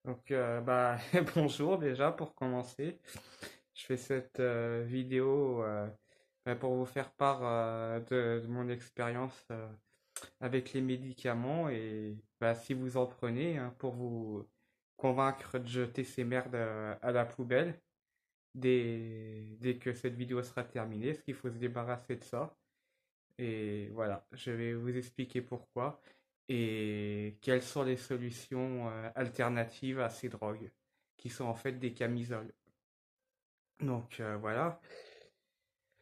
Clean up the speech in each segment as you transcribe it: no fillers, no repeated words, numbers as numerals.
Bah, bonjour déjà pour commencer. Je fais cette vidéo pour vous faire part de mon expérience avec les médicaments et bah, si vous en prenez hein, pour vous convaincre de jeter ces merdes à la poubelle dès que cette vidéo sera terminée, parce qu'il faut se débarrasser de ça. Et voilà, je vais vous expliquer pourquoi et quelles sont les solutions alternatives à ces drogues, qui sont en fait des camisoles. Voilà.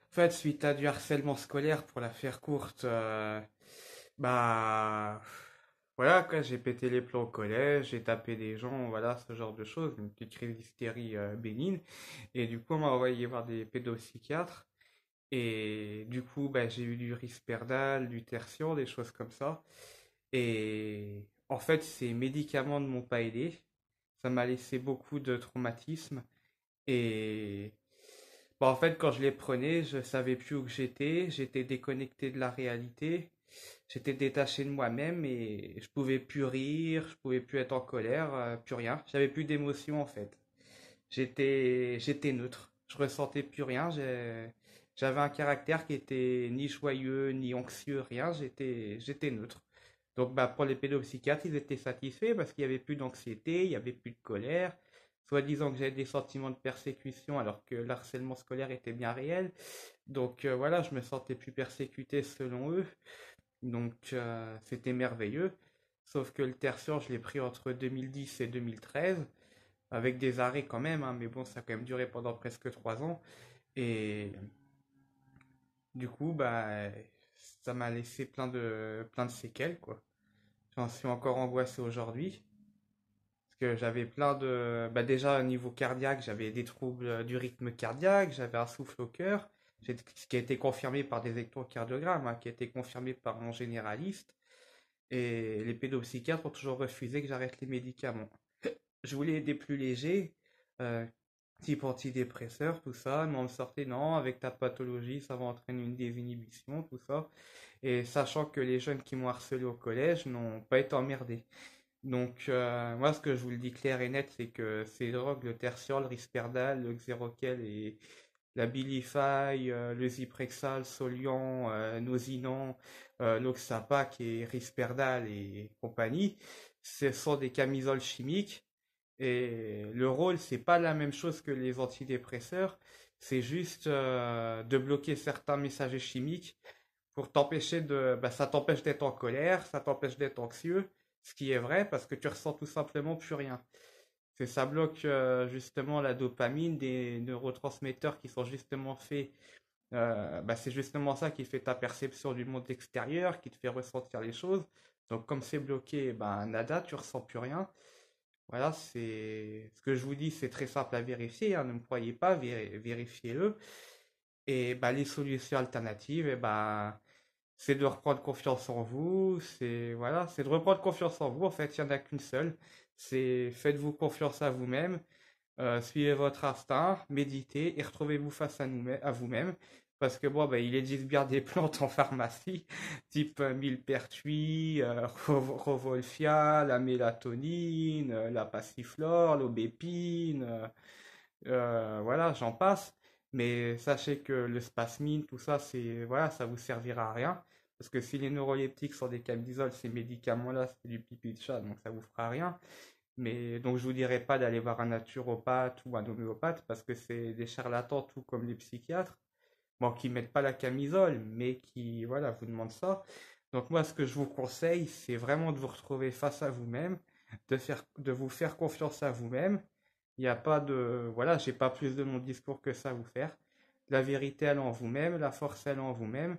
En fait, suite à du harcèlement scolaire, pour la faire courte, bah voilà quoi, j'ai pété les plombs au collège, j'ai tapé des gens, voilà, ce genre de choses, une petite crise d'hystérie bénigne. Et du coup, on m'a envoyé voir des pédopsychiatres. Et du coup, bah, j'ai eu du Risperdal, du Tertian, des choses comme ça. Et en fait, ces médicaments ne m'ont pas aidé. Ça m'a laissé beaucoup de traumatismes. Et bah, en fait, quand je les prenais, je savais plus où que j'étais. J'étais déconnecté de la réalité. J'étais détaché de moi-même et je pouvais plus rire, je pouvais plus être en colère, plus rien. J'avais plus d'émotions en fait. J'étais neutre. Je ressentais plus rien. J'avais un caractère qui était ni joyeux, ni anxieux, rien. J'étais neutre. Donc, bah, pour les pédopsychiatres, ils étaient satisfaits parce qu'il n'y avait plus d'anxiété, il n'y avait plus de colère. Soi-disant que j'avais des sentiments de persécution alors que l'harcèlement scolaire était bien réel. Voilà, je me sentais plus persécuté selon eux. C'était merveilleux. Sauf que le tertiaire, je l'ai pris entre 2010 et 2013 avec des arrêts quand même, hein, mais bon, ça a quand même duré pendant presque 3 ans. Et du coup, bah, ça m'a laissé plein de séquelles, quoi. J'en suis encore angoissé aujourd'hui. Parce que j'avais bah, déjà au niveau cardiaque, j'avais des troubles du rythme cardiaque, j'avais un souffle au cœur, ce qui a été confirmé par des électrocardiogrammes, hein, qui a été confirmé par mon généraliste. Et les pédopsychiatres ont toujours refusé que j'arrête les médicaments. Je voulais des plus légers, euh, type antidépresseur, tout ça, mais on me sortait non, avec ta pathologie, ça va entraîner une désinhibition, tout ça. Et sachant que les jeunes qui m'ont harcelé au collège n'ont pas été emmerdés. Moi, ce que je vous le dis clair et net, c'est que ces drogues, le tertiol, le Risperdal, le Xeroquel et la Abilify, le Zyprexa, Soliant, Nosinant, l'Oxapac et Risperdal et compagnie, ce sont des camisoles chimiques et le rôle, c'est pas la même chose que les antidépresseurs, c'est juste de bloquer certains messagers chimiques pour bah, ça t'empêche d'être en colère, ça t'empêche d'être anxieux, ce qui est vrai parce que tu ressens tout simplement plus rien. Ça bloque justement la dopamine, des neurotransmetteurs qui sont justement faits. Bah, c'est justement ça qui fait ta perception du monde extérieur, qui te fait ressentir les choses. Donc comme c'est bloqué, bah, nada, tu ressens plus rien. Voilà, c'est ce que je vous dis, c'est très simple à vérifier, hein, ne me croyez pas, vérifiez-le. Et bah, les solutions alternatives, c'est de reprendre confiance en vous, c'est de reprendre confiance en vous. En fait, il n'y en a qu'une seule. C'est faites-vous confiance à vous-même, suivez votre instinct, méditez et retrouvez-vous face à vous-même. Parce que bon, bah, il existe bien des plantes en pharmacie, type millepertuis, Rovolfia, la mélatonine, la passiflore, l'aubépine, voilà, j'en passe. Mais sachez que le spasmine, tout ça, voilà, ça vous servira à rien. Parce que si les neuroleptiques sont des camisoles, ces médicaments-là, c'est du pipi de chat, donc ça vous fera rien. Mais donc je vous dirais pas d'aller voir un naturopathe ou un homéopathe parce que c'est des charlatans tout comme les psychiatres, bon qui mettent pas la camisole mais qui voilà vous demandent ça. Donc moi ce que je vous conseille c'est vraiment de vous retrouver face à vous-même, de vous faire confiance à vous-même. Il n'y a pas de voilà j'ai pas plus de mon discours que ça à vous faire. La vérité elle est en vous-même, la force elle est en vous-même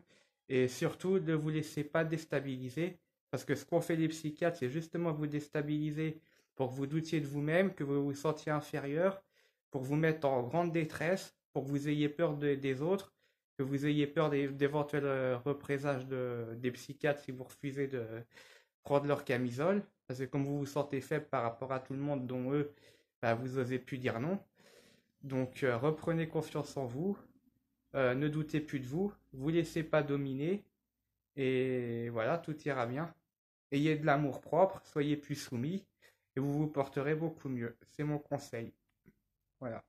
et surtout ne vous laissez pas déstabiliser parce que ce qu'ont fait les psychiatres c'est justement vous déstabiliser pour que vous doutiez de vous-même, que vous vous sentiez inférieur, pour vous mettre en grande détresse, pour que vous ayez peur des autres, que vous ayez peur d'éventuels représages des psychiatres si vous refusez de prendre leur camisole, parce que comme vous vous sentez faible par rapport à tout le monde, dont eux, bah, vous osez plus dire non. Reprenez confiance en vous, ne doutez plus de vous, vous laissez pas dominer, et voilà, tout ira bien. Ayez de l'amour propre, soyez plus soumis, et vous vous porterez beaucoup mieux. C'est mon conseil. Voilà.